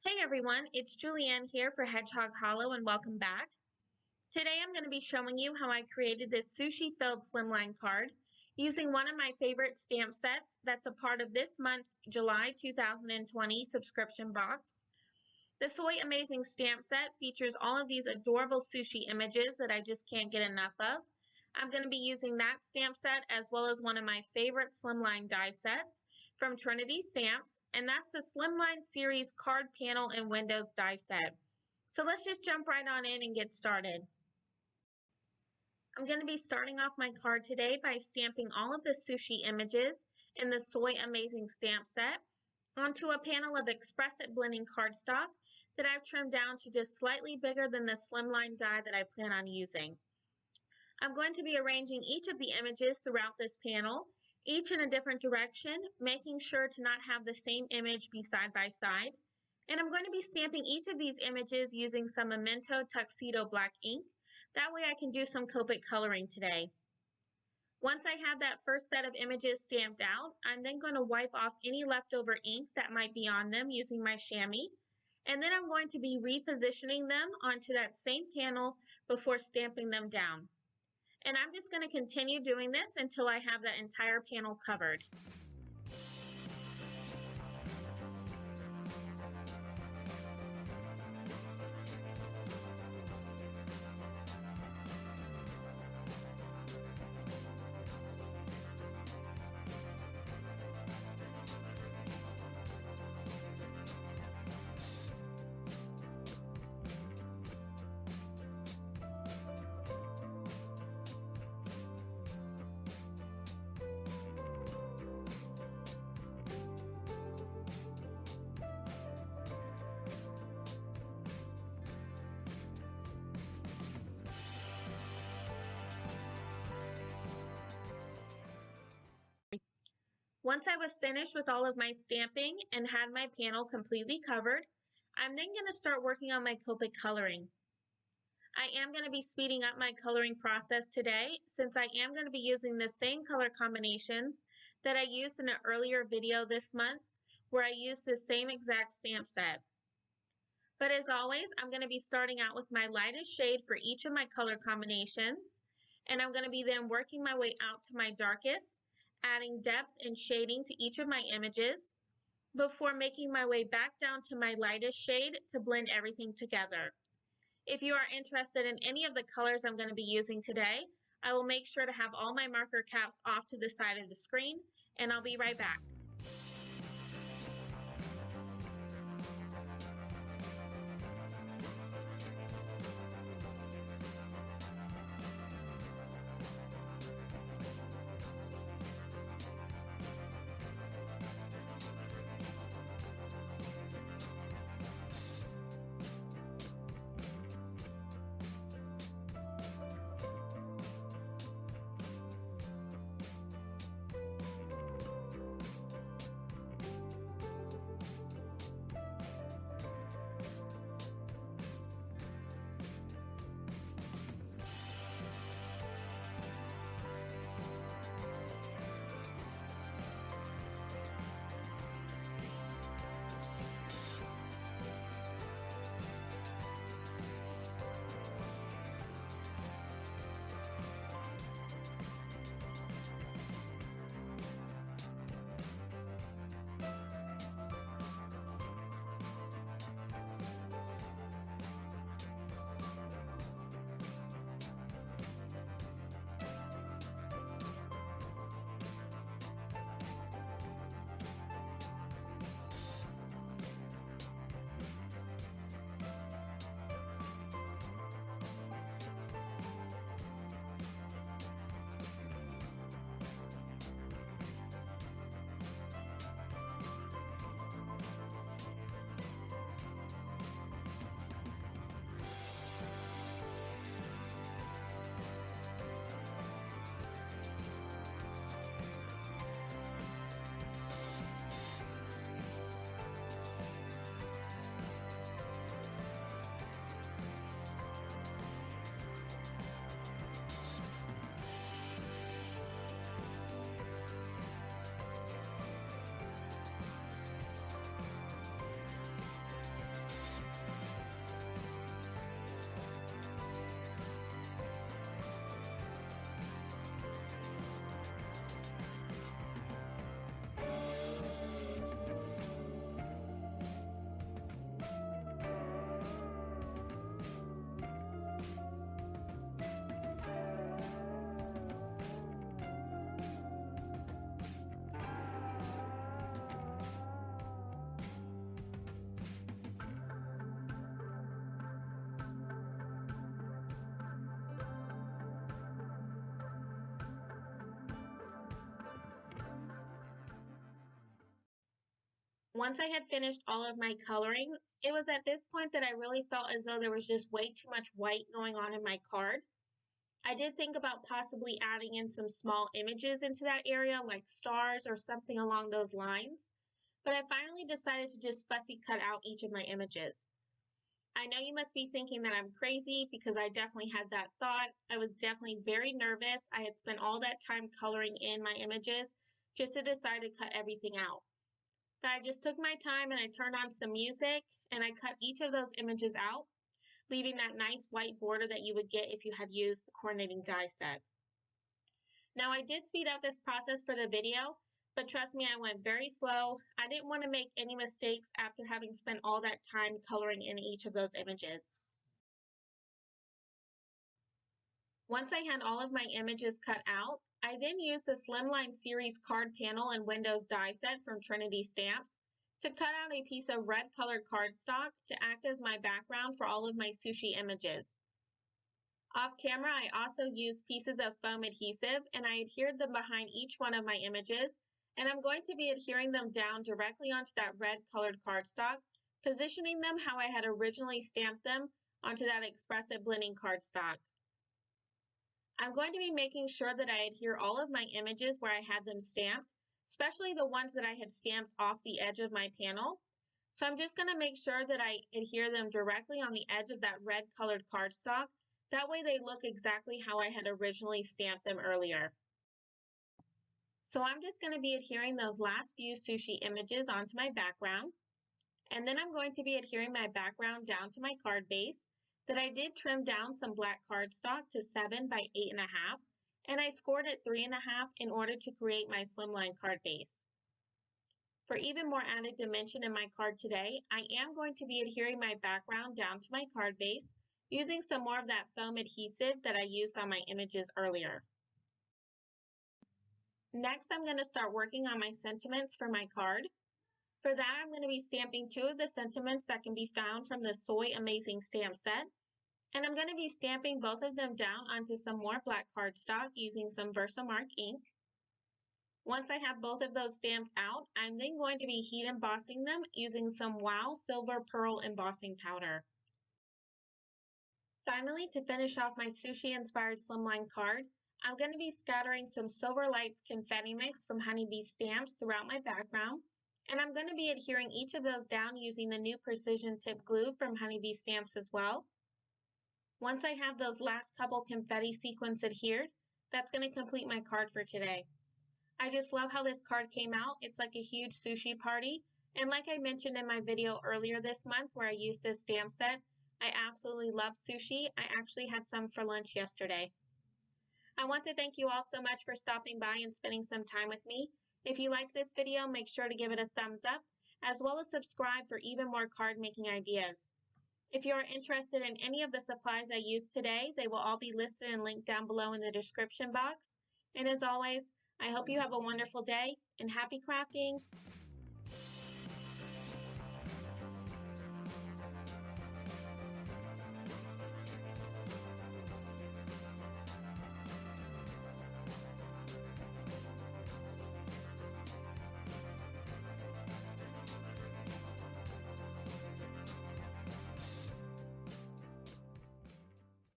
Hey everyone, it's Julianne here for Hedgehog Hollow and welcome back. Today I'm going to be showing you how I created this sushi filled slimline card using one of my favorite stamp sets that's a part of this month's July 2020 subscription box. The Soy Amazing Stamp Set features all of these adorable sushi images that I just can't get enough of. I'm going to be using that stamp set as well as one of my favorite slimline die sets from Trinity Stamps, and that's the Slimline Series Card Panel and Windows die set. So let's just jump right on in and get started. I'm going to be starting off my card today by stamping all of the sushi images in the Soy Amazing Stamp Set onto a panel of Express It blending cardstock that I've trimmed down to just slightly bigger than the slimline die that I plan on using. I'm going to be arranging each of the images throughout this panel, each in a different direction, making sure to not have the same image be side by side. And I'm going to be stamping each of these images using some Memento Tuxedo black ink. That way I can do some Copic coloring today. Once I have that first set of images stamped out, I'm then going to wipe off any leftover ink that might be on them using my chamois. And then I'm going to be repositioning them onto that same panel before stamping them down. And I'm just going to continue doing this until I have that entire panel covered. Once I was finished with all of my stamping and had my panel completely covered, I'm then going to start working on my Copic coloring. I am going to be speeding up my coloring process today since I am going to be using the same color combinations that I used in an earlier video this month where I used the same exact stamp set. But as always, I'm going to be starting out with my lightest shade for each of my color combinations, and I'm going to be then working my way out to my darkest, adding depth and shading to each of my images before making my way back down to my lightest shade to blend everything together. If you are interested in any of the colors I'm going to be using today, I will make sure to have all my marker caps off to the side of the screen, and I'll be right back. Once I had finished all of my coloring, it was at this point that I really felt as though there was just way too much white going on in my card. I did think about possibly adding in some small images into that area, like stars or something along those lines, but I finally decided to just fussy cut out each of my images. I know you must be thinking that I'm crazy because I definitely had that thought. I was definitely very nervous. I had spent all that time coloring in my images just to decide to cut everything out. But I just took my time and I turned on some music and I cut each of those images out, leaving that nice white border that you would get if you had used the coordinating die set. Now I did speed up this process for the video, but trust me, I went very slow. I didn't want to make any mistakes after having spent all that time coloring in each of those images. Once I had all of my images cut out, I then used the Slimline series card panel and Windows die set from Trinity Stamps to cut out a piece of red colored cardstock to act as my background for all of my sushi images. Off camera, I also used pieces of foam adhesive and I adhered them behind each one of my images, and I'm going to be adhering them down directly onto that red colored cardstock, positioning them how I had originally stamped them onto that expressive blending cardstock. I'm going to be making sure that I adhere all of my images where I had them stamped, especially the ones that I had stamped off the edge of my panel. So I'm just going to make sure that I adhere them directly on the edge of that red colored cardstock. That way they look exactly how I had originally stamped them earlier. So I'm just going to be adhering those last few sushi images onto my background. And then I'm going to be adhering my background down to my card base that I did trim down some black cardstock to 7 by 8.5, and I scored it 3.5 in order to create my slimline card base. For even more added dimension in my card today, I am going to be adhering my background down to my card base using some more of that foam adhesive that I used on my images earlier. Next, I'm going to start working on my sentiments for my card. For that, I'm going to be stamping 2 of the sentiments that can be found from the Soy Amazing Stamp Set, and I'm going to be stamping both of them down onto some more black cardstock using some Versamark ink. Once I have both of those stamped out, I'm then going to be heat embossing them using some Wow Silver Pearl embossing powder. Finally, to finish off my sushi-inspired slimline card, I'm going to be scattering some Silver Lights confetti mix from Honeybee Stamps throughout my background, and I'm going to be adhering each of those down using the new precision tip glue from Honeybee Stamps as well. Once I have those last couple confetti sequins adhered, that's going to complete my card for today. I just love how this card came out. It's like a huge sushi party, and like I mentioned in my video earlier this month where I used this stamp set, I absolutely love sushi. I actually had some for lunch yesterday. I want to thank you all so much for stopping by and spending some time with me. If you liked this video, make sure to give it a thumbs up, as well as subscribe for even more card making ideas. If you are interested in any of the supplies I used today, they will all be listed and linked down below in the description box. And as always, I hope you have a wonderful day and happy crafting!